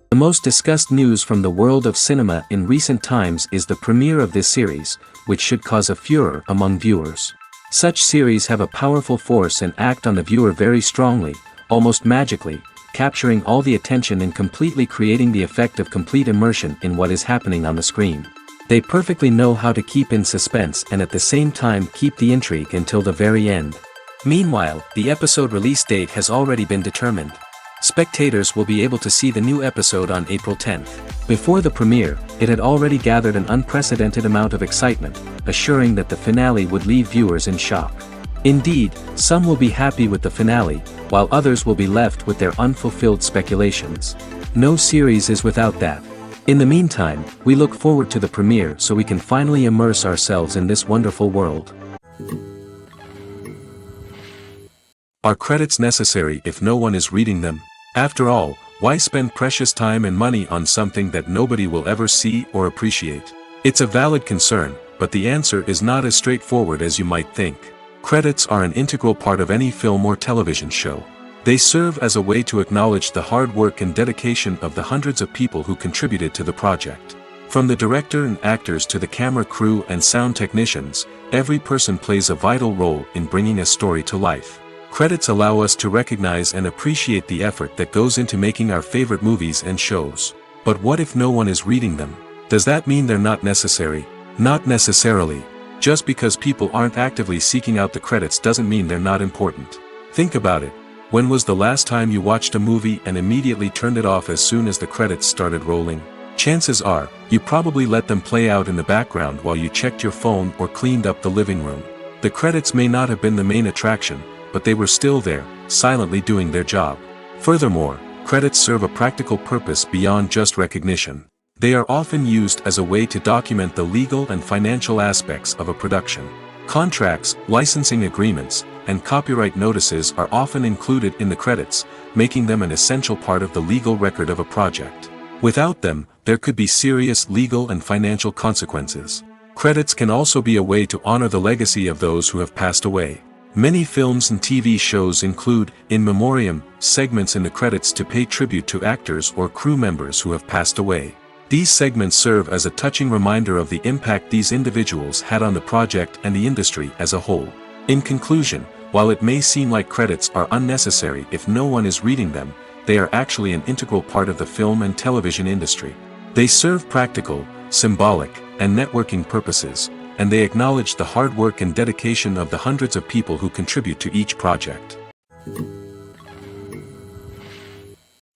The most discussed news from the world of cinema in recent times is the premiere of this series, which should cause a furor among viewers. Such series have a powerful force and act on the viewer very strongly, almost magically, capturing all the attention and completely creating the effect of complete immersion in what is happening on the screen. They perfectly know how to keep in suspense and at the same time keep the intrigue until the very end. Meanwhile, the episode release date has already been determined. Spectators will be able to see the new episode on April 10th. Before the premiere, it had already gathered an unprecedented amount of excitement, assuring that the finale would leave viewers in shock. Indeed, some will be happy with the finale, while others will be left with their unfulfilled speculations. No series is without that. In the meantime, we look forward to the premiere so we can finally immerse ourselves in this wonderful world. Are credits necessary if no one is reading them? After all, why spend precious time and money on something that nobody will ever see or appreciate? It's a valid concern, but the answer is not as straightforward as you might think. Credits are an integral part of any film or television show. They serve as a way to acknowledge the hard work and dedication of the hundreds of people who contributed to the project. From the director and actors to the camera crew and sound technicians, every person plays a vital role in bringing a story to life. Credits allow us to recognize and appreciate the effort that goes into making our favorite movies and shows. But what if no one is reading them? Does that mean they're not necessary? Not necessarily. Just because people aren't actively seeking out the credits doesn't mean they're not important. Think about it. When was the last time you watched a movie and immediately turned it off as soon as the credits started rolling? Chances are, you probably let them play out in the background while you checked your phone or cleaned up the living room. The credits may not have been the main attraction, but they were still there, silently doing their job. Furthermore, credits serve a practical purpose beyond just recognition. They are often used as a way to document the legal and financial aspects of a production. Contracts, licensing agreements, and copyright notices are often included in the credits, making them an essential part of the legal record of a project. Without them, there could be serious legal and financial consequences. Credits can also be a way to honor the legacy of those who have passed away. Many films and TV shows include, in memoriam, segments in the credits to pay tribute to actors or crew members who have passed away. These segments serve as a touching reminder of the impact these individuals had on the project and the industry as a whole. In conclusion, while it may seem like credits are unnecessary if no one is reading them, they are actually an integral part of the film and television industry. They serve practical, symbolic, and networking purposes, and they acknowledge the hard work and dedication of the hundreds of people who contribute to each project.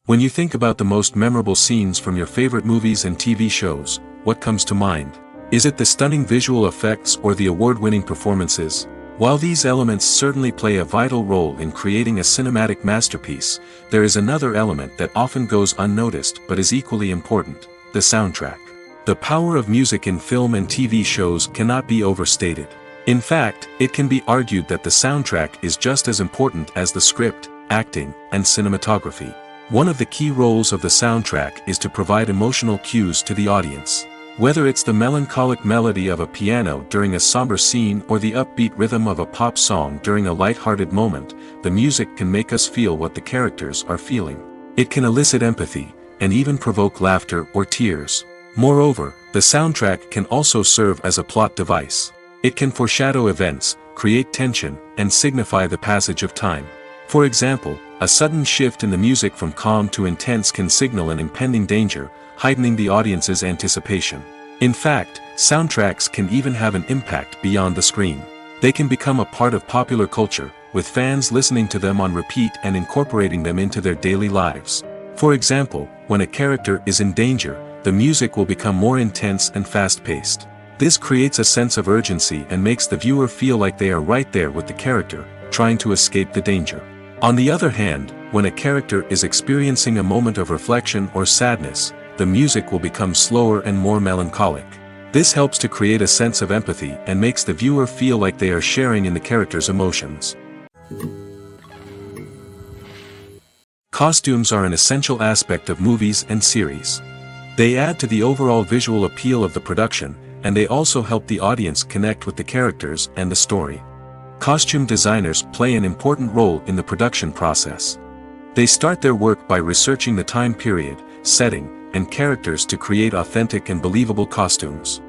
When you think about the most memorable scenes from your favorite movies and TV shows, what comes to mind? Is it the stunning visual effects or the award-winning performances? While these elements certainly play a vital role in creating a cinematic masterpiece, there is another element that often goes unnoticed but is equally important: the soundtrack. The power of music in film and TV shows cannot be overstated. In fact, it can be argued that the soundtrack is just as important as the script, acting, and cinematography. One of the key roles of the soundtrack is to provide emotional cues to the audience. Whether it's the melancholic melody of a piano during a somber scene or the upbeat rhythm of a pop song during a light-hearted moment, the music can make us feel what the characters are feeling. It can elicit empathy, and even provoke laughter or tears. Moreover, the soundtrack can also serve as a plot device. It can foreshadow events, create tension, and signify the passage of time. For example, a sudden shift in the music from calm to intense can signal an impending danger, heightening the audience's anticipation. In fact, soundtracks can even have an impact beyond the screen. They can become a part of popular culture, with fans listening to them on repeat and incorporating them into their daily lives. For example, when a character is in danger, the music will become more intense and fast-paced. This creates a sense of urgency and makes the viewer feel like they are right there with the character, trying to escape the danger. On the other hand, when a character is experiencing a moment of reflection or sadness, the music will become slower and more melancholic. This helps to create a sense of empathy and makes the viewer feel like they are sharing in the character's emotions. Costumes are an essential aspect of movies and series. They add to the overall visual appeal of the production, and they also help the audience connect with the characters and the story. Costume designers play an important role in the production process. They start their work by researching the time period, setting, and characters to create authentic and believable costumes.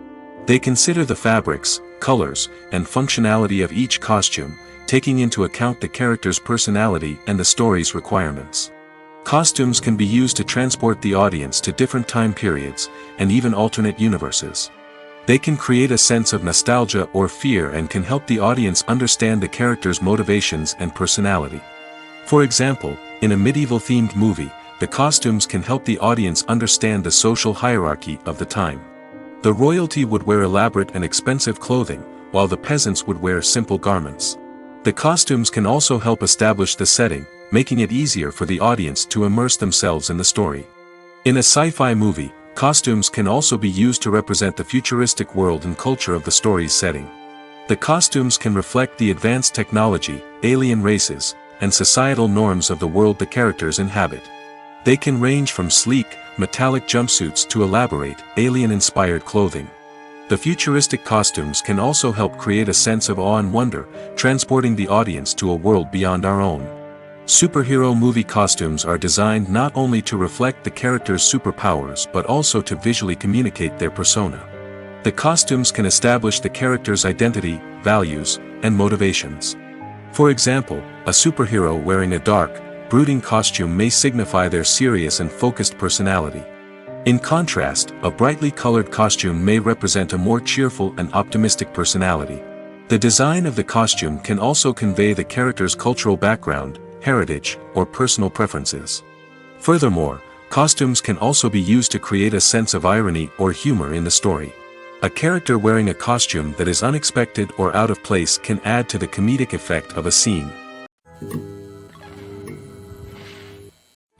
They consider the fabrics, colors, and functionality of each costume, taking into account the character's personality and the story's requirements. Costumes can be used to transport the audience to different time periods, and even alternate universes. They can create a sense of nostalgia or fear and can help the audience understand the character's motivations and personality. For example, in a medieval-themed movie, the costumes can help the audience understand the social hierarchy of the time. The royalty would wear elaborate and expensive clothing, while the peasants would wear simple garments. The costumes can also help establish the setting, making it easier for the audience to immerse themselves in the story. In a sci-fi movie, costumes can also be used to represent the futuristic world and culture of the story's setting. The costumes can reflect the advanced technology, alien races, and societal norms of the world the characters inhabit. They can range from sleek, metallic jumpsuits to elaborate, alien-inspired clothing. The futuristic costumes can also help create a sense of awe and wonder, transporting the audience to a world beyond our own. Superhero movie costumes are designed not only to reflect the character's superpowers but also to visually communicate their persona. The costumes can establish the character's identity, values, and motivations. For example, a superhero wearing a dark, brooding costume may signify their serious and focused personality. In contrast, a brightly colored costume may represent a more cheerful and optimistic personality. The design of the costume can also convey the character's cultural background, heritage, or personal preferences. Furthermore, costumes can also be used to create a sense of irony or humor in the story. A character wearing a costume that is unexpected or out of place can add to the comedic effect of a scene.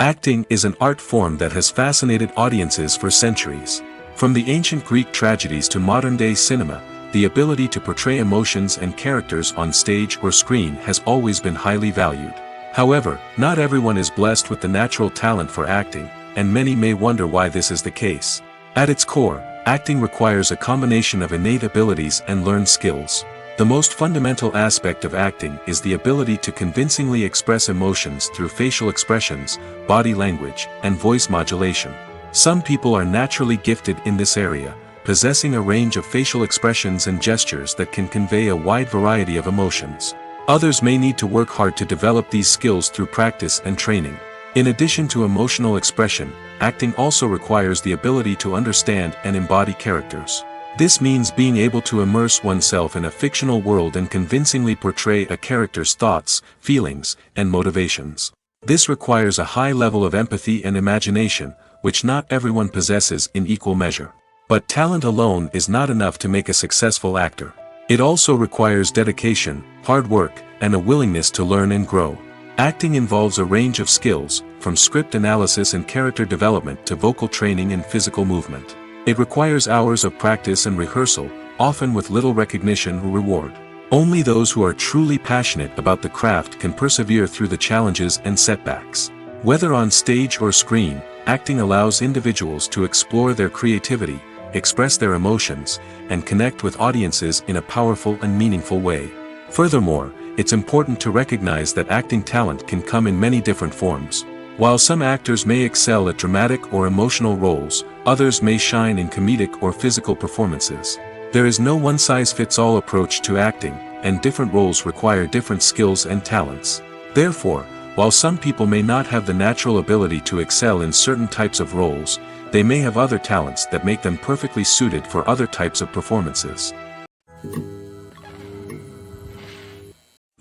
Acting is an art form that has fascinated audiences for centuries. From the ancient Greek tragedies to modern-day cinema, the ability to portray emotions and characters on stage or screen has always been highly valued. However, not everyone is blessed with the natural talent for acting, and many may wonder why this is the case. At its core, acting requires a combination of innate abilities and learned skills. The most fundamental aspect of acting is the ability to convincingly express emotions through facial expressions, body language, and voice modulation. Some people are naturally gifted in this area, possessing a range of facial expressions and gestures that can convey a wide variety of emotions. Others may need to work hard to develop these skills through practice and training. In addition to emotional expression, acting also requires the ability to understand and embody characters. This means being able to immerse oneself in a fictional world and convincingly portray a character's thoughts, feelings, and motivations. This requires a high level of empathy and imagination, which not everyone possesses in equal measure. But talent alone is not enough to make a successful actor. It also requires dedication, hard work, and a willingness to learn and grow. Acting involves a range of skills, from script analysis and character development to vocal training and physical movement. It requires hours of practice and rehearsal, often with little recognition or reward. Only those who are truly passionate about the craft can persevere through the challenges and setbacks. Whether on stage or screen, acting allows individuals to explore their creativity, express their emotions, and connect with audiences in a powerful and meaningful way. Furthermore, it's important to recognize that acting talent can come in many different forms. While some actors may excel at dramatic or emotional roles, others may shine in comedic or physical performances. There is no one-size-fits-all approach to acting, and different roles require different skills and talents. Therefore, while some people may not have the natural ability to excel in certain types of roles, they may have other talents that make them perfectly suited for other types of performances.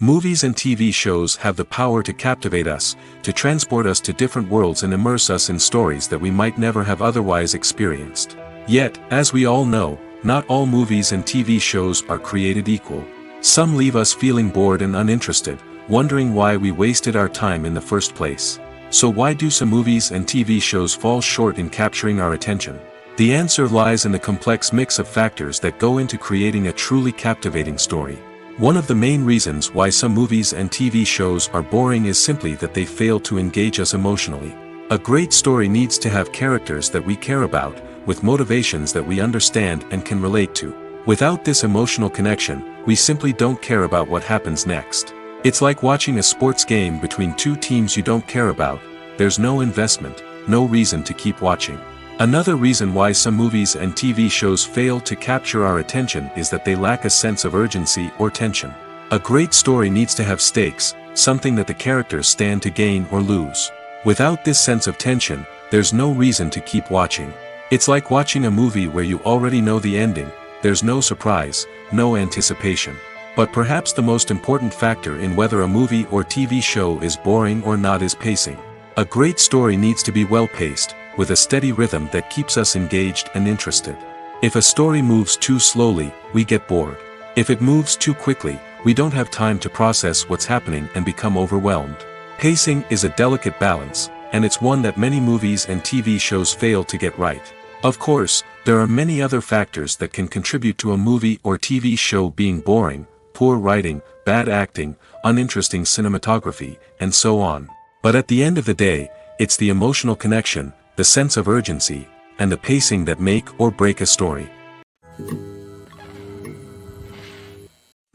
Movies and TV shows have the power to captivate us, to transport us to different worlds and immerse us in stories that we might never have otherwise experienced. Yet, as we all know, not all movies and TV shows are created equal. Some leave us feeling bored and uninterested, wondering why we wasted our time in the first place. So why do some movies and TV shows fall short in capturing our attention? The answer lies in the complex mix of factors that go into creating a truly captivating story. One of the main reasons why some movies and TV shows are boring is simply that they fail to engage us emotionally. A great story needs to have characters that we care about, with motivations that we understand and can relate to. Without this emotional connection, we simply don't care about what happens next. It's like watching a sports game between two teams you don't care about. There's no investment, no reason to keep watching. Another reason why some movies and TV shows fail to capture our attention is that they lack a sense of urgency or tension. A great story needs to have stakes, something that the characters stand to gain or lose. Without this sense of tension, there's no reason to keep watching. It's like watching a movie where you already know the ending, there's no surprise, no anticipation. But perhaps the most important factor in whether a movie or TV show is boring or not is pacing. A great story needs to be well-paced, with a steady rhythm that keeps us engaged and interested. If a story moves too slowly, we get bored. If it moves too quickly, we don't have time to process what's happening and become overwhelmed. Pacing is a delicate balance, and it's one that many movies and TV shows fail to get right. Of course, there are many other factors that can contribute to a movie or TV show being boring: poor writing, bad acting, uninteresting cinematography, and so on. But at the end of the day, it's the emotional connection, the sense of urgency, and the pacing that make or break a story.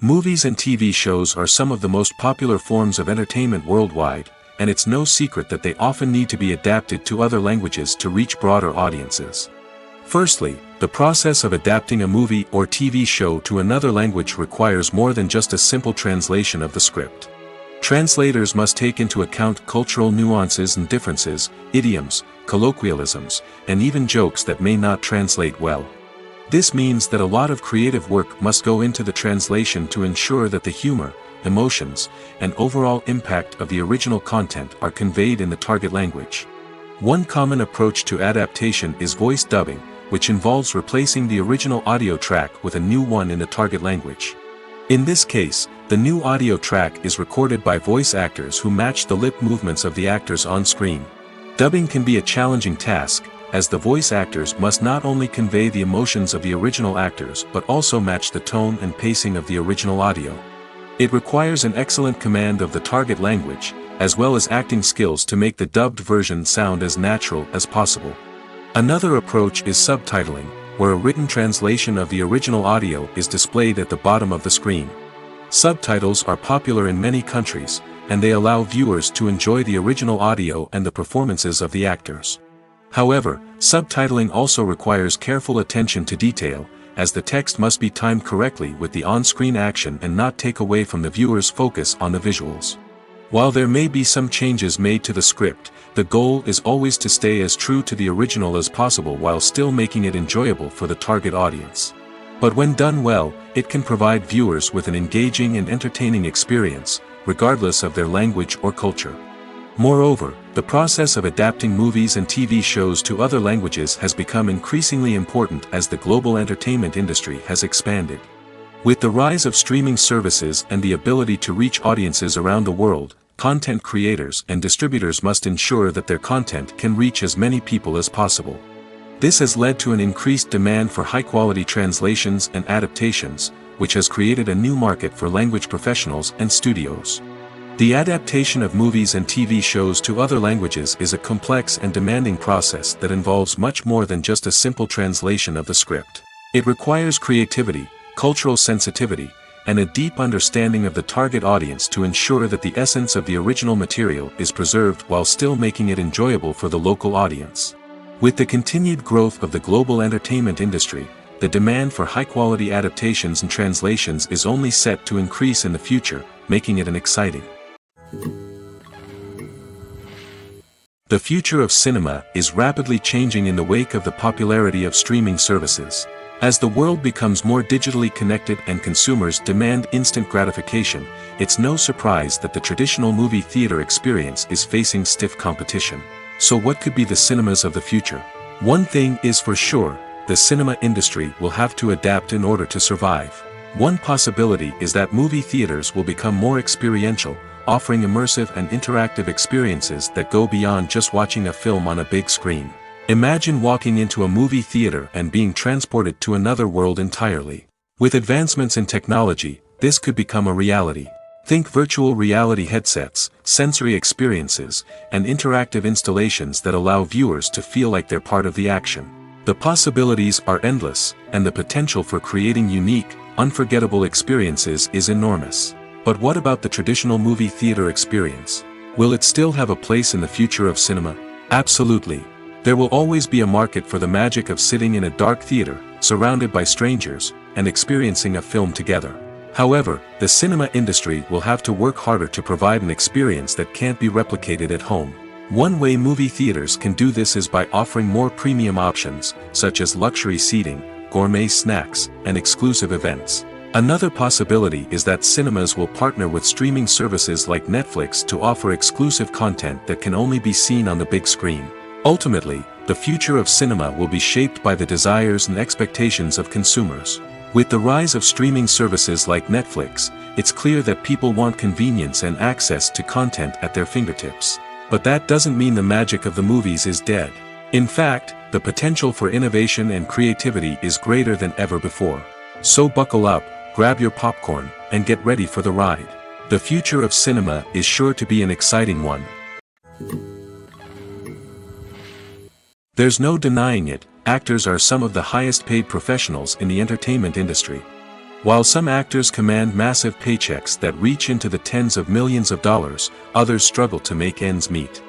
Movies and TV shows are some of the most popular forms of entertainment worldwide, and it's no secret that they often need to be adapted to other languages to reach broader audiences. Firstly, the process of adapting a movie or TV show to another language requires more than just a simple translation of the script. Translators must take into account cultural nuances and differences, idioms, colloquialisms, and even jokes that may not translate well. This means that a lot of creative work must go into the translation to ensure that the humor, emotions, and overall impact of the original content are conveyed in the target language. One common approach to adaptation is voice dubbing, which involves replacing the original audio track with a new one in the target language. In this case, the new audio track is recorded by voice actors who match the lip movements of the actors on screen. Dubbing can be a challenging task, as the voice actors must not only convey the emotions of the original actors but also match the tone and pacing of the original audio. It requires an excellent command of the target language, as well as acting skills to make the dubbed version sound as natural as possible. Another approach is subtitling, where a written translation of the original audio is displayed at the bottom of the screen. Subtitles are popular in many countries, and they allow viewers to enjoy the original audio and the performances of the actors. However, subtitling also requires careful attention to detail, as the text must be timed correctly with the on-screen action and not take away from the viewer's focus on the visuals. While there may be some changes made to the script, the goal is always to stay as true to the original as possible while still making it enjoyable for the target audience. But when done well, it can provide viewers with an engaging and entertaining experience, regardless of their language or culture. Moreover, the process of adapting movies and TV shows to other languages has become increasingly important as the global entertainment industry has expanded. With the rise of streaming services and the ability to reach audiences around the world, content creators and distributors must ensure that their content can reach as many people as possible. This has led to an increased demand for high-quality translations and adaptations, which has created a new market for language professionals and studios. The adaptation of movies and TV shows to other languages is a complex and demanding process that involves much more than just a simple translation of the script. It requires creativity, cultural sensitivity, and a deep understanding of the target audience to ensure that the essence of the original material is preserved while still making it enjoyable for the local audience. With the continued growth of the global entertainment industry, the demand for high-quality adaptations and translations is only set to increase in the future, making it an exciting. The future of cinema is rapidly changing in the wake of the popularity of streaming services. As the world becomes more digitally connected and consumers demand instant gratification, it's no surprise that the traditional movie theater experience is facing stiff competition. So what could be the cinemas of the future? One thing is for sure, the cinema industry will have to adapt in order to survive. One possibility is that movie theaters will become more experiential, offering immersive and interactive experiences that go beyond just watching a film on a big screen. Imagine walking into a movie theater and being transported to another world entirely. With advancements in technology, this could become a reality. Think virtual reality headsets, sensory experiences, and interactive installations that allow viewers to feel like they're part of the action. The possibilities are endless, and the potential for creating unique, unforgettable experiences is enormous. But what about the traditional movie theater experience? Will it still have a place in the future of cinema? Absolutely. There will always be a market for the magic of sitting in a dark theater, surrounded by strangers, and experiencing a film together. However, the cinema industry will have to work harder to provide an experience that can't be replicated at home. One way movie theaters can do this is by offering more premium options, such as luxury seating, gourmet snacks, and exclusive events. Another possibility is that cinemas will partner with streaming services like Netflix to offer exclusive content that can only be seen on the big screen. Ultimately, the future of cinema will be shaped by the desires and expectations of consumers. With the rise of streaming services like Netflix, it's clear that people want convenience and access to content at their fingertips. But that doesn't mean the magic of the movies is dead. In fact, the potential for innovation and creativity is greater than ever before. So buckle up, grab your popcorn, and get ready for the ride. The future of cinema is sure to be an exciting one. There's no denying it, actors are some of the highest paid professionals in the entertainment industry. While some actors command massive paychecks that reach into the tens of millions of dollars, others struggle to make ends meet.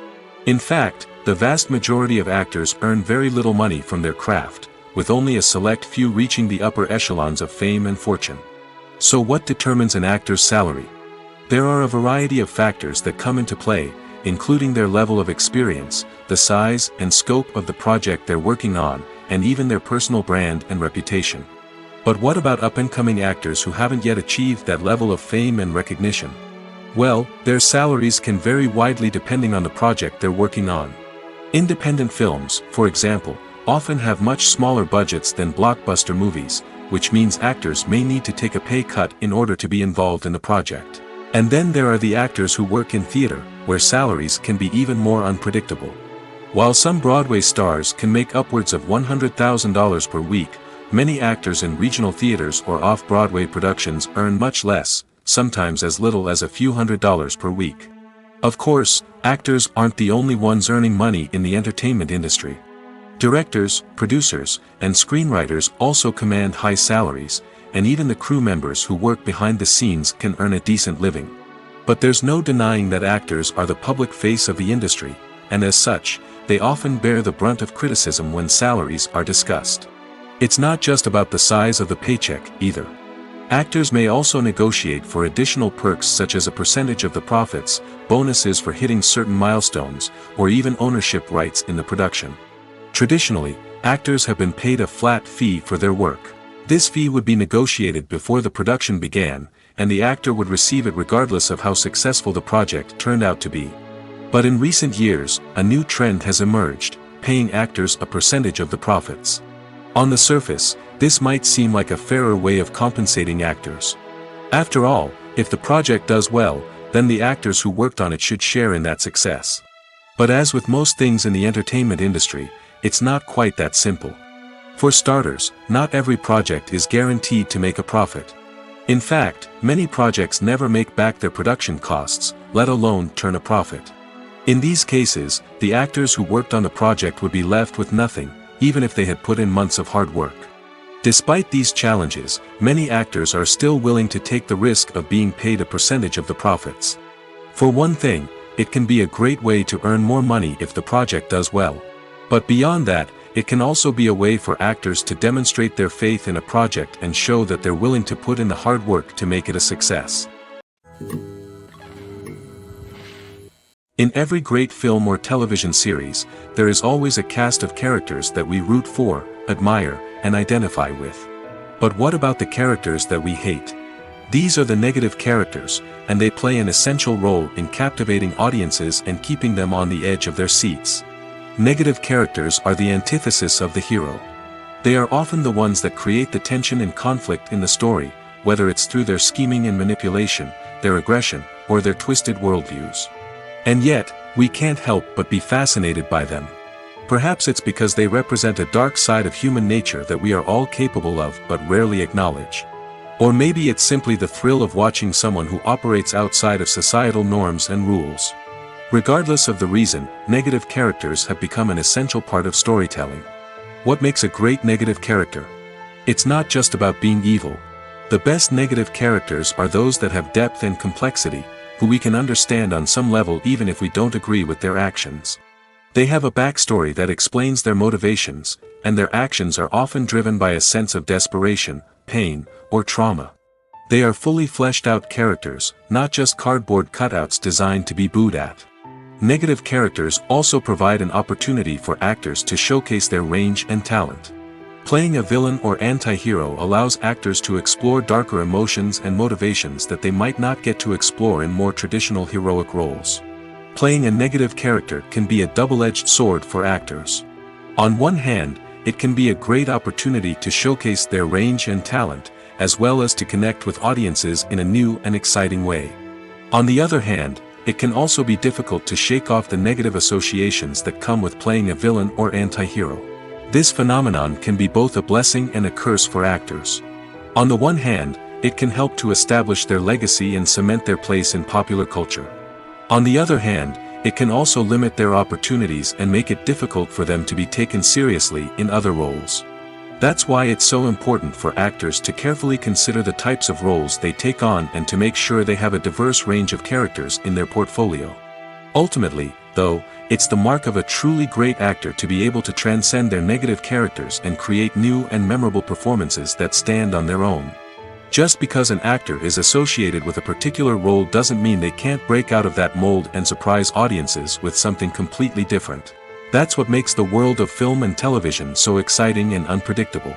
In fact, the vast majority of actors earn very little money from their craft, with only a select few reaching the upper echelons of fame and fortune. So what determines an actor's salary? There are a variety of factors that come into play, including their level of experience, the size and scope of the project they're working on, and even their personal brand and reputation. But what about up-and-coming actors who haven't yet achieved that level of fame and recognition? Well, their salaries can vary widely depending on the project they're working on. Independent films, for example, often have much smaller budgets than blockbuster movies, which means actors may need to take a pay cut in order to be involved in the project. And then there are the actors who work in theater, where salaries can be even more unpredictable. While some Broadway stars can make upwards of $100,000 per week, many actors in regional theaters or off-Broadway productions earn much less, sometimes as little as a few $100s per week. Of course, actors aren't the only ones earning money in the entertainment industry. Directors, producers, and screenwriters also command high salaries, and even the crew members who work behind the scenes can earn a decent living. But there's no denying that actors are the public face of the industry, and as such, they often bear the brunt of criticism when salaries are discussed. It's not just about the size of the paycheck, either. Actors may also negotiate for additional perks such as a percentage of the profits, bonuses for hitting certain milestones, or even ownership rights in the production. Traditionally, actors have been paid a flat fee for their work. This fee would be negotiated before the production began, and the actor would receive it regardless of how successful the project turned out to be. But in recent years, a new trend has emerged, paying actors a percentage of the profits. On the surface, this might seem like a fairer way of compensating actors. After all, if the project does well, then the actors who worked on it should share in that success. But as with most things in the entertainment industry, it's not quite that simple. For starters, not every project is guaranteed to make a profit. In fact, many projects never make back their production costs, let alone turn a profit. In these cases, the actors who worked on the project would be left with nothing, even if they had put in months of hard work. Despite these challenges, many actors are still willing to take the risk of being paid a percentage of the profits. For one thing, it can be a great way to earn more money if the project does well. But beyond that, it can also be a way for actors to demonstrate their faith in a project and show that they're willing to put in the hard work to make it a success. In every great film or television series, there is always a cast of characters that we root for, admire, and identify with. But what about the characters that we hate? These are the negative characters, and they play an essential role in captivating audiences and keeping them on the edge of their seats. Negative characters are the antithesis of the hero. They are often the ones that create the tension and conflict in the story, whether it's through their scheming and manipulation, their aggression, or their twisted worldviews. And yet, we can't help but be fascinated by them. Perhaps it's because they represent a dark side of human nature that we are all capable of but rarely acknowledge. Or maybe it's simply the thrill of watching someone who operates outside of societal norms and rules. Regardless of the reason, negative characters have become an essential part of storytelling. What makes a great negative character? It's not just about being evil. The best negative characters are those that have depth and complexity, who we can understand on some level even if we don't agree with their actions. They have a backstory that explains their motivations, and their actions are often driven by a sense of desperation, pain, or trauma. They are fully fleshed out characters, not just cardboard cutouts designed to be booed at. Negative characters also provide an opportunity for actors to showcase their range and talent. Playing a villain or anti-hero allows actors to explore darker emotions and motivations that they might not get to explore in more traditional heroic roles. Playing a negative character can be a double-edged sword for actors. On one hand, it can be a great opportunity to showcase their range and talent, as well as to connect with audiences in a new and exciting way. On the other hand, it can also be difficult to shake off the negative associations that come with playing a villain or anti-hero. This phenomenon can be both a blessing and a curse for actors. On the one hand, it can help to establish their legacy and cement their place in popular culture. On the other hand, it can also limit their opportunities and make it difficult for them to be taken seriously in other roles. That's why it's so important for actors to carefully consider the types of roles they take on and to make sure they have a diverse range of characters in their portfolio. Ultimately, though, it's the mark of a truly great actor to be able to transcend their negative characters and create new and memorable performances that stand on their own. Just because an actor is associated with a particular role doesn't mean they can't break out of that mold and surprise audiences with something completely different. That's what makes the world of film and television so exciting and unpredictable.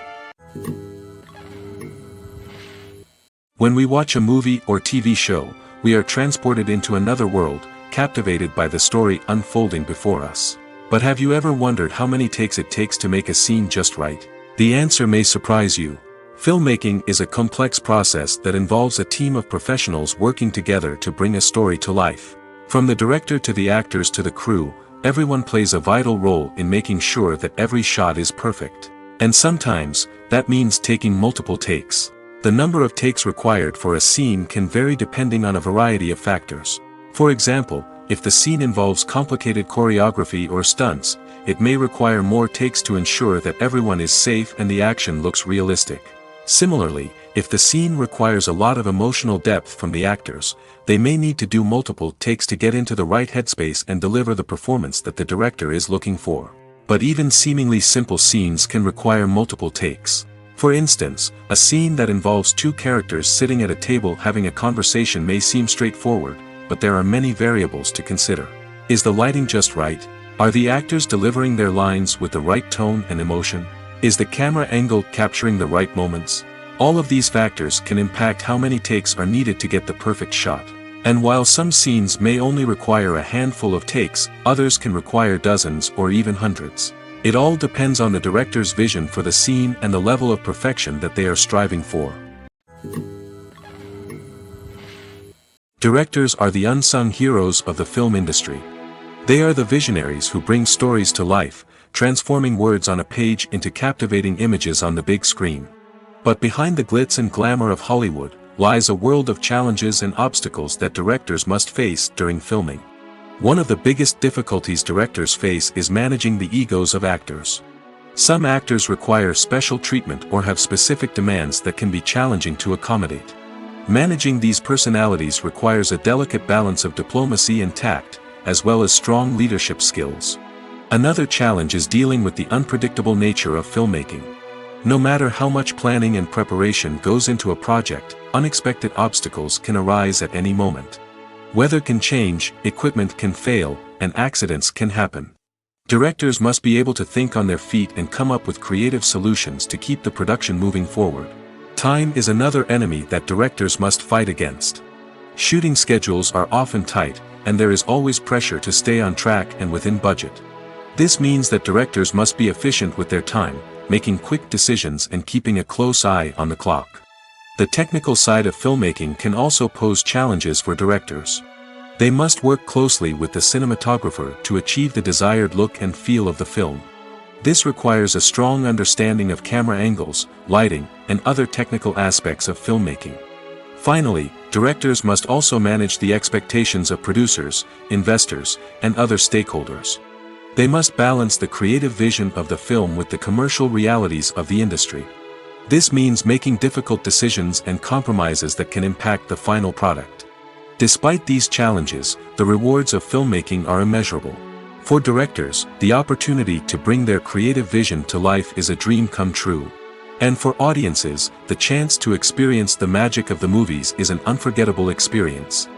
When we watch a movie or TV show, we are transported into another world, captivated by the story unfolding before us. But have you ever wondered how many takes it takes to make a scene just right? The answer may surprise you. Filmmaking is a complex process that involves a team of professionals working together to bring a story to life. From the director to the actors to the crew, everyone plays a vital role in making sure that every shot is perfect. And sometimes, that means taking multiple takes. The number of takes required for a scene can vary depending on a variety of factors. For example, if the scene involves complicated choreography or stunts, it may require more takes to ensure that everyone is safe and the action looks realistic. Similarly, if the scene requires a lot of emotional depth from the actors, they may need to do multiple takes to get into the right headspace and deliver the performance that the director is looking for. But even seemingly simple scenes can require multiple takes. For instance, a scene that involves two characters sitting at a table having a conversation may seem straightforward, but there are many variables to consider. Is the lighting just right? Are the actors delivering their lines with the right tone and emotion? Is the camera angle capturing the right moments? All of these factors can impact how many takes are needed to get the perfect shot. And while some scenes may only require a handful of takes, others can require dozens or even hundreds. It all depends on the director's vision for the scene and the level of perfection that they are striving for. Directors are the unsung heroes of the film industry. They are the visionaries who bring stories to life, transforming words on a page into captivating images on the big screen. But behind the glitz and glamour of Hollywood, lies a world of challenges and obstacles that directors must face during filming. One of the biggest difficulties directors face is managing the egos of actors. Some actors require special treatment or have specific demands that can be challenging to accommodate. Managing these personalities requires a delicate balance of diplomacy and tact, as well as strong leadership skills. Another challenge is dealing with the unpredictable nature of filmmaking. No matter how much planning and preparation goes into a project, unexpected obstacles can arise at any moment. Weather can change, equipment can fail, and accidents can happen. Directors must be able to think on their feet and come up with creative solutions to keep the production moving forward. Time is another enemy that directors must fight against. Shooting schedules are often tight, and there is always pressure to stay on track and within budget. This means that directors must be efficient with their time, making quick decisions and keeping a close eye on the clock. The technical side of filmmaking can also pose challenges for directors. They must work closely with the cinematographer to achieve the desired look and feel of the film. This requires a strong understanding of camera angles, lighting, and other technical aspects of filmmaking. Finally, directors must also manage the expectations of producers, investors, and other stakeholders. They must balance the creative vision of the film with the commercial realities of the industry. This means making difficult decisions and compromises that can impact the final product. Despite these challenges, the rewards of filmmaking are immeasurable. For directors, the opportunity to bring their creative vision to life is a dream come true. And for audiences, the chance to experience the magic of the movies is an unforgettable experience.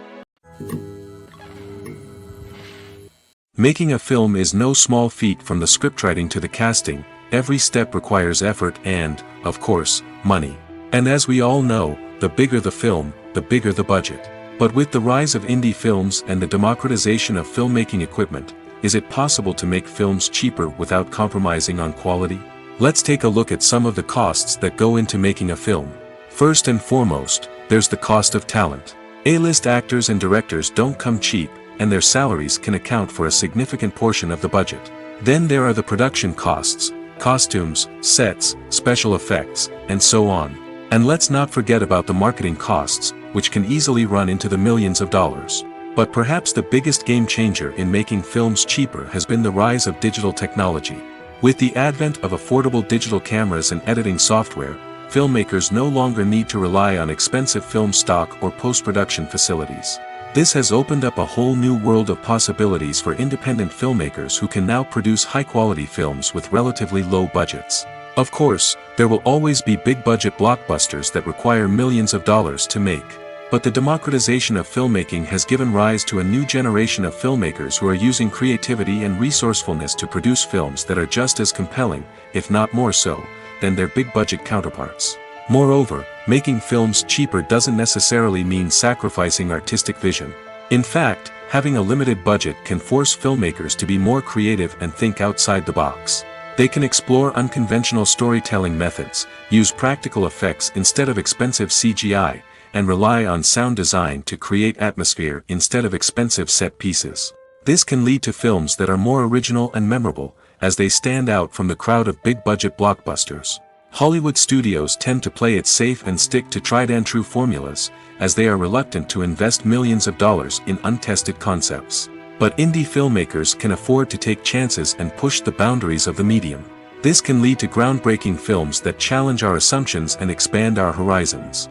Making a film is no small feat. From the scriptwriting to the casting, every step requires effort and, of course, money. And as we all know, the bigger the film, the bigger the budget. But with the rise of indie films and the democratization of filmmaking equipment, is it possible to make films cheaper without compromising on quality? Let's take a look at some of the costs that go into making a film. First and foremost, there's the cost of talent. A-list actors and directors don't come cheap, and their salaries can account for a significant portion of the budget. Then there are the production costs, costumes, sets, special effects, and so on. And let's not forget about the marketing costs, which can easily run into the millions of dollars. But perhaps the biggest game changer in making films cheaper has been the rise of digital technology. With the advent of affordable digital cameras and editing software, filmmakers no longer need to rely on expensive film stock or post-production facilities. This has opened up a whole new world of possibilities for independent filmmakers who can now produce high-quality films with relatively low budgets. Of course, there will always be big-budget blockbusters that require millions of dollars to make. But the democratization of filmmaking has given rise to a new generation of filmmakers who are using creativity and resourcefulness to produce films that are just as compelling, if not more so, than their big-budget counterparts. Moreover, making films cheaper doesn't necessarily mean sacrificing artistic vision. In fact, having a limited budget can force filmmakers to be more creative and think outside the box. They can explore unconventional storytelling methods, use practical effects instead of expensive CGI, and rely on sound design to create atmosphere instead of expensive set pieces. This can lead to films that are more original and memorable, as they stand out from the crowd of big-budget blockbusters. Hollywood studios tend to play it safe and stick to tried-and-true formulas, as they are reluctant to invest millions of dollars in untested concepts. But indie filmmakers can afford to take chances and push the boundaries of the medium. This can lead to groundbreaking films that challenge our assumptions and expand our horizons.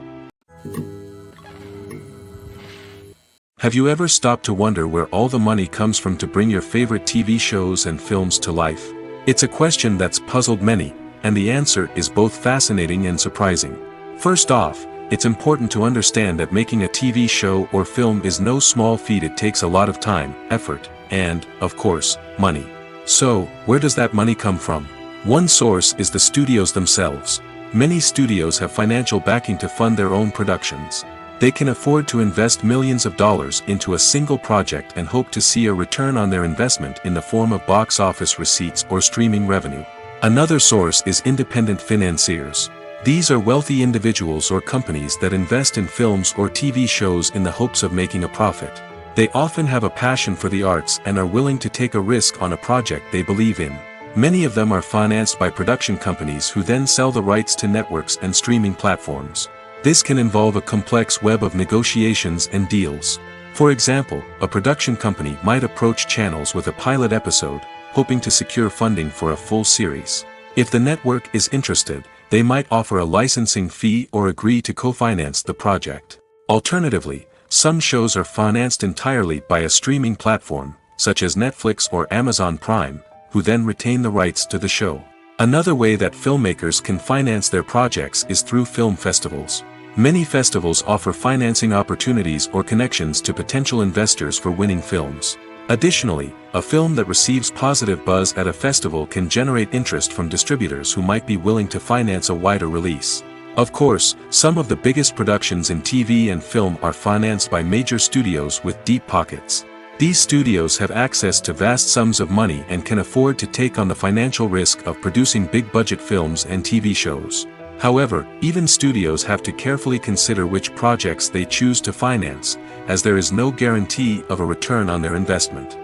Have you ever stopped to wonder where all the money comes from to bring your favorite TV shows and films to life? It's a question that's puzzled many, and the answer is both fascinating and surprising. First off, it's important to understand that making a TV show or film is no small feat. It takes a lot of time, effort, and, of course, money. So, where does that money come from? One source is the studios themselves. Many studios have financial backing to fund their own productions. They can afford to invest millions of dollars into a single project and hope to see a return on their investment in the form of box office receipts or streaming revenue. Another source is independent financiers. These are wealthy individuals or companies that invest in films or TV shows in the hopes of making a profit. They often have a passion for the arts and are willing to take a risk on a project they believe in. Many of them are financed by production companies who then sell the rights to networks and streaming platforms. This can involve a complex web of negotiations and deals. For example, a production company might approach channels with a pilot episode, hoping to secure funding for a full series. If the network is interested, they might offer a licensing fee or agree to co-finance the project. Alternatively, some shows are financed entirely by a streaming platform, such as Netflix or Amazon Prime, who then retain the rights to the show. Another way that filmmakers can finance their projects is through film festivals. Many festivals offer financing opportunities or connections to potential investors for winning films. Additionally, a film that receives positive buzz at a festival can generate interest from distributors who might be willing to finance a wider release. Of course, some of the biggest productions in TV and film are financed by major studios with deep pockets. These studios have access to vast sums of money and can afford to take on the financial risk of producing big-budget films and TV shows. However, even studios have to carefully consider which projects they choose to finance, as there is no guarantee of a return on their investment.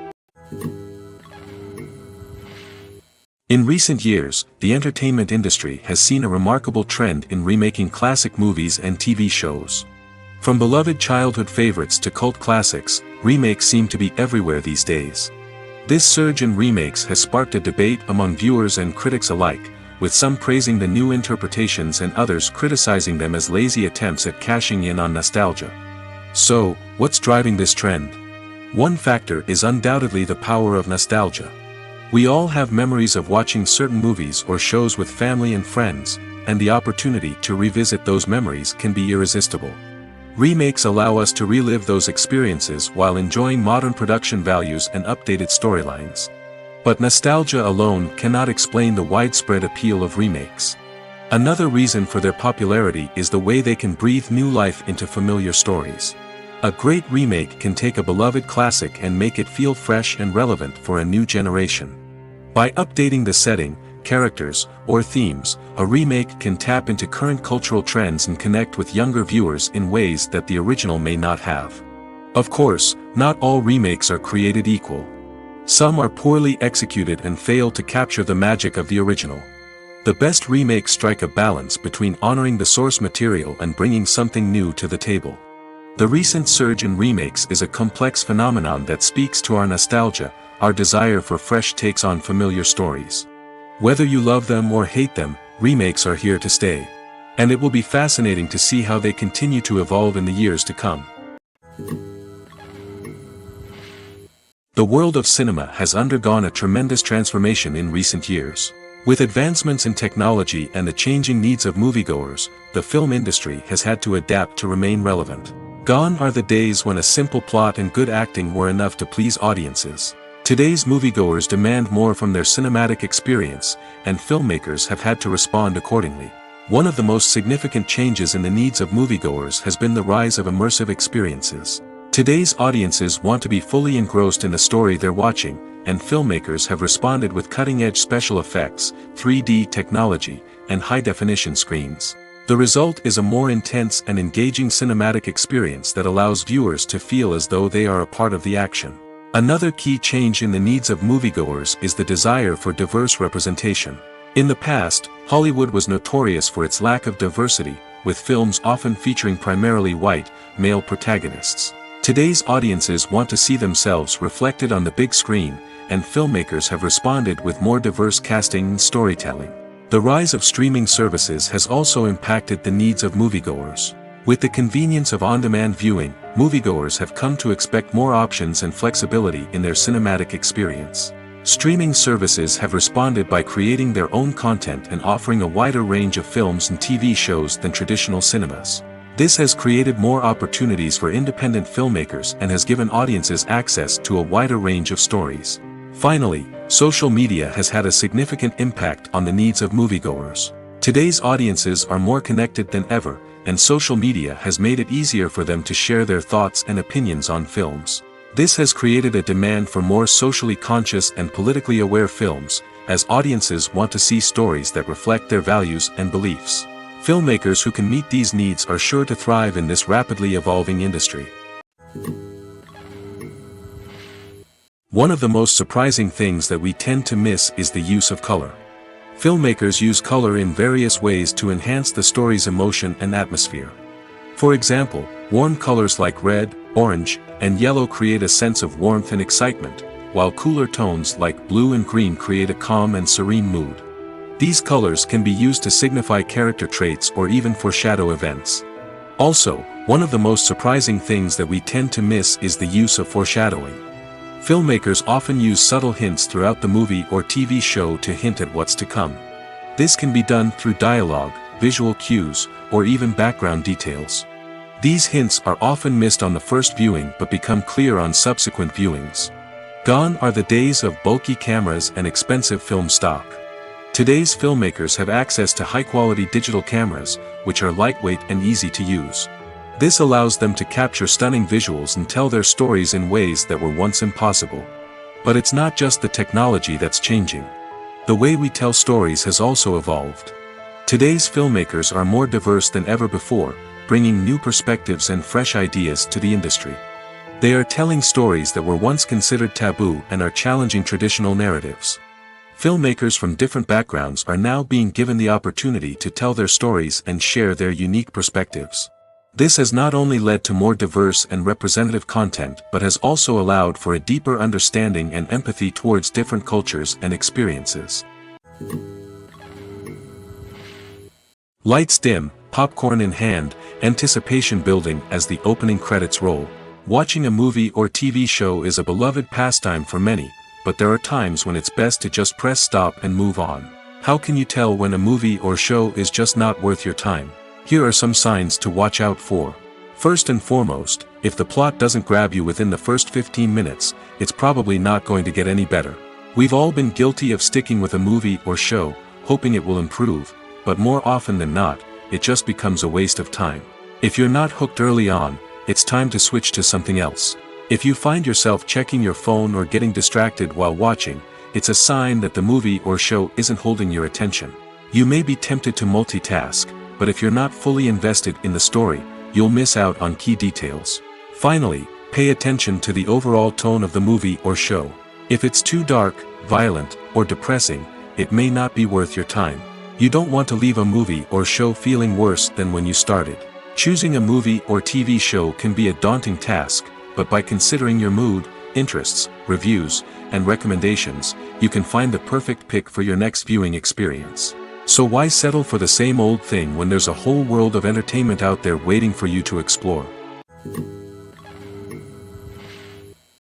In recent years, the entertainment industry has seen a remarkable trend in remaking classic movies and TV shows. From beloved childhood favorites to cult classics, remakes seem to be everywhere these days. This surge in remakes has sparked a debate among viewers and critics alike, with some praising the new interpretations and others criticizing them as lazy attempts at cashing in on nostalgia. So, what's driving this trend? One factor is undoubtedly the power of nostalgia. We all have memories of watching certain movies or shows with family and friends, and the opportunity to revisit those memories can be irresistible. Remakes allow us to relive those experiences while enjoying modern production values and updated storylines. But nostalgia alone cannot explain the widespread appeal of remakes. Another reason for their popularity is the way they can breathe new life into familiar stories. A great remake can take a beloved classic and make it feel fresh and relevant for a new generation. By updating the setting, characters, or themes, a remake can tap into current cultural trends and connect with younger viewers in ways that the original may not have. Of course, not all remakes are created equal. Some are poorly executed and fail to capture the magic of the original. The best remakes strike a balance between honoring the source material and bringing something new to the table. The recent surge in remakes is a complex phenomenon that speaks to our nostalgia, our desire for fresh takes on familiar stories. Whether you love them or hate them, remakes are here to stay. And it will be fascinating to see how they continue to evolve in the years to come. The world of cinema has undergone a tremendous transformation in recent years. With advancements in technology and the changing needs of moviegoers, the film industry has had to adapt to remain relevant. Gone are the days when a simple plot and good acting were enough to please audiences. Today's moviegoers demand more from their cinematic experience, and filmmakers have had to respond accordingly. One of the most significant changes in the needs of moviegoers has been the rise of immersive experiences. Today's audiences want to be fully engrossed in the story they're watching, and filmmakers have responded with cutting-edge special effects, 3D technology, and high-definition screens. The result is a more intense and engaging cinematic experience that allows viewers to feel as though they are a part of the action. Another key change in the needs of moviegoers is the desire for diverse representation. In the past, Hollywood was notorious for its lack of diversity, with films often featuring primarily white, male protagonists. Today's audiences want to see themselves reflected on the big screen, and filmmakers have responded with more diverse casting and storytelling. The rise of streaming services has also impacted the needs of moviegoers. With the convenience of on-demand viewing, moviegoers have come to expect more options and flexibility in their cinematic experience. Streaming services have responded by creating their own content and offering a wider range of films and TV shows than traditional cinemas. This has created more opportunities for independent filmmakers and has given audiences access to a wider range of stories. Finally, social media has had a significant impact on the needs of moviegoers. Today's audiences are more connected than ever, and social media has made it easier for them to share their thoughts and opinions on films. This has created a demand for more socially conscious and politically aware films, as audiences want to see stories that reflect their values and beliefs. Filmmakers who can meet these needs are sure to thrive in this rapidly evolving industry. One of the most surprising things that we tend to miss is the use of color. Filmmakers use color in various ways to enhance the story's emotion and atmosphere. For example, warm colors like red, orange, and yellow create a sense of warmth and excitement, while cooler tones like blue and green create a calm and serene mood. These colors can be used to signify character traits or even foreshadow events. Also, one of the most surprising things that we tend to miss is the use of foreshadowing. Filmmakers often use subtle hints throughout the movie or TV show to hint at what's to come. This can be done through dialogue, visual cues, or even background details. These hints are often missed on the first viewing but become clear on subsequent viewings. Gone are the days of bulky cameras and expensive film stock. Today's filmmakers have access to high-quality digital cameras, which are lightweight and easy to use. This allows them to capture stunning visuals and tell their stories in ways that were once impossible. But it's not just the technology that's changing. The way we tell stories has also evolved. Today's filmmakers are more diverse than ever before, bringing new perspectives and fresh ideas to the industry. They are telling stories that were once considered taboo and are challenging traditional narratives. Filmmakers from different backgrounds are now being given the opportunity to tell their stories and share their unique perspectives. This has not only led to more diverse and representative content but has also allowed for a deeper understanding and empathy towards different cultures and experiences. Lights dim, popcorn in hand, anticipation building as the opening credits roll. Watching a movie or TV show is a beloved pastime for many, but there are times when it's best to just press stop and move on. How can you tell when a movie or show is just not worth your time? Here are some signs to watch out for. First and foremost, if the plot doesn't grab you within the first 15 minutes, it's probably not going to get any better. We've all been guilty of sticking with a movie or show, hoping it will improve, but more often than not, it just becomes a waste of time. If you're not hooked early on, it's time to switch to something else. If you find yourself checking your phone or getting distracted while watching, it's a sign that the movie or show isn't holding your attention. You may be tempted to multitask, but if you're not fully invested in the story, you'll miss out on key details. Finally, pay attention to the overall tone of the movie or show. If it's too dark, violent, or depressing, it may not be worth your time. You don't want to leave a movie or show feeling worse than when you started. Choosing a movie or TV show can be a daunting task, but by considering your mood, interests, reviews, and recommendations, you can find the perfect pick for your next viewing experience. So why settle for the same old thing when there's a whole world of entertainment out there waiting for you to explore?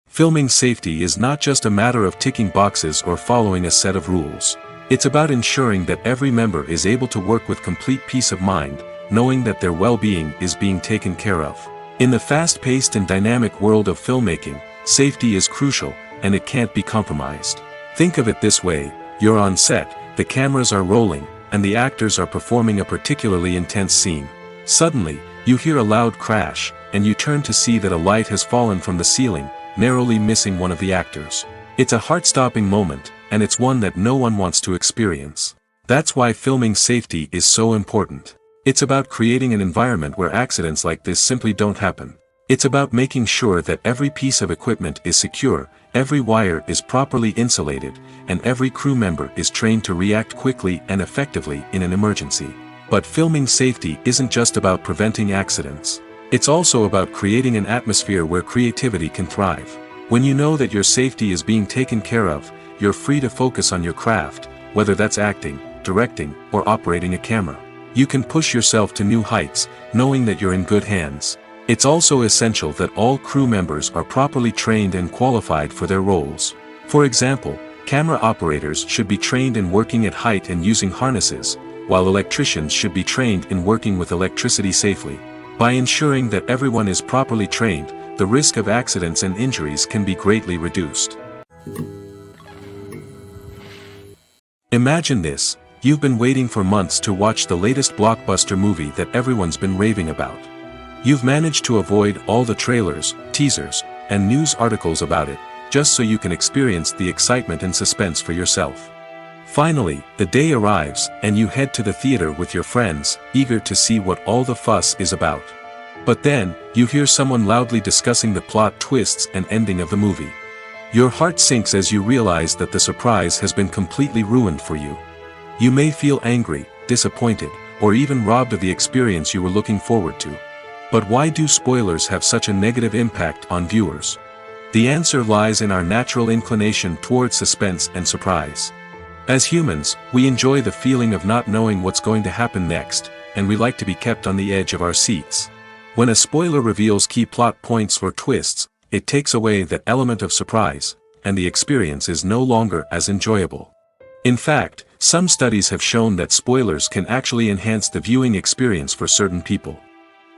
Filming safety is not just a matter of ticking boxes or following a set of rules. It's about ensuring that every member is able to work with complete peace of mind, knowing that their well-being is being taken care of. In the fast-paced and dynamic world of filmmaking, safety is crucial, and it can't be compromised. Think of it this way: you're on set, the cameras are rolling, and the actors are performing a particularly intense scene. Suddenly, you hear a loud crash, and you turn to see that a light has fallen from the ceiling, narrowly missing one of the actors. It's a heart-stopping moment, and it's one that no one wants to experience. That's why filming safety is so important. It's about creating an environment where accidents like this simply don't happen. It's about making sure that every piece of equipment is secure, every wire is properly insulated, and every crew member is trained to react quickly and effectively in an emergency. But filming safety isn't just about preventing accidents. It's also about creating an atmosphere where creativity can thrive. When you know that your safety is being taken care of, you're free to focus on your craft, whether that's acting, directing, or operating a camera. You can push yourself to new heights, knowing that you're in good hands. It's also essential that all crew members are properly trained and qualified for their roles. For example, camera operators should be trained in working at height and using harnesses, while electricians should be trained in working with electricity safely. By ensuring that everyone is properly trained, the risk of accidents and injuries can be greatly reduced. Imagine this: you've been waiting for months to watch the latest blockbuster movie that everyone's been raving about. You've managed to avoid all the trailers, teasers, and news articles about it, just so you can experience the excitement and suspense for yourself. Finally, the day arrives, and you head to the theater with your friends, eager to see what all the fuss is about. But then, you hear someone loudly discussing the plot twists and ending of the movie. Your heart sinks as you realize that the surprise has been completely ruined for you. You may feel angry, disappointed, or even robbed of the experience you were looking forward to. But why do spoilers have such a negative impact on viewers? The answer lies in our natural inclination towards suspense and surprise. As humans, we enjoy the feeling of not knowing what's going to happen next, and we like to be kept on the edge of our seats. When a spoiler reveals key plot points or twists, it takes away that element of surprise, and the experience is no longer as enjoyable. In fact, some studies have shown that spoilers can actually enhance the viewing experience for certain people.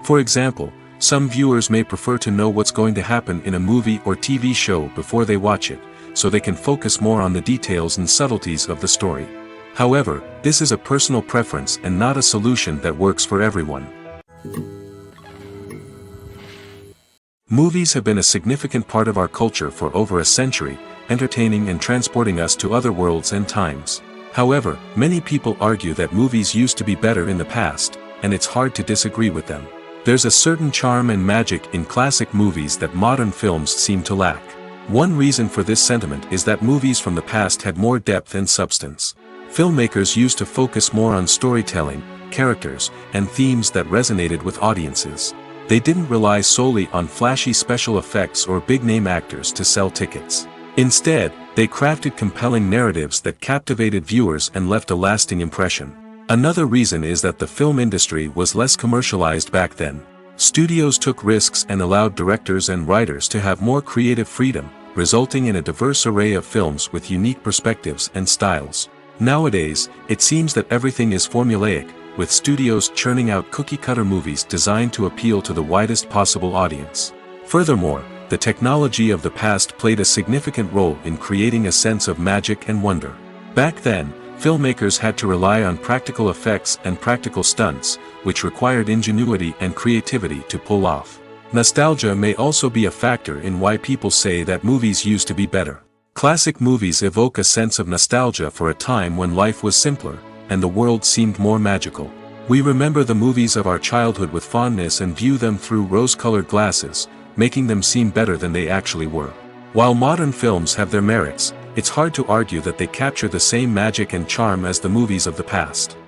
For example, some viewers may prefer to know what's going to happen in a movie or TV show before they watch it, so they can focus more on the details and subtleties of the story. However, this is a personal preference and not a solution that works for everyone. Movies have been a significant part of our culture for over a century, entertaining and transporting us to other worlds and times. However, many people argue that movies used to be better in the past, and it's hard to disagree with them. There's a certain charm and magic in classic movies that modern films seem to lack. One reason for this sentiment is that movies from the past had more depth and substance. Filmmakers used to focus more on storytelling, characters, and themes that resonated with audiences. They didn't rely solely on flashy special effects or big-name actors to sell tickets. Instead, they crafted compelling narratives that captivated viewers and left a lasting impression. Another reason is that the film industry was less commercialized back then. Studios took risks and allowed directors and writers to have more creative freedom, resulting in a diverse array of films with unique perspectives and styles. Nowadays, it seems that everything is formulaic, with studios churning out cookie-cutter movies designed to appeal to the widest possible audience. Furthermore, the technology of the past played a significant role in creating a sense of magic and wonder. Back then, filmmakers had to rely on practical effects and practical stunts, which required ingenuity and creativity to pull off. Nostalgia may also be a factor in why people say that movies used to be better. Classic movies evoke a sense of nostalgia for a time when life was simpler, and the world seemed more magical. We remember the movies of our childhood with fondness and view them through rose-colored glasses, making them seem better than they actually were. While modern films have their merits, it's hard to argue that they capture the same magic and charm as the movies of the past.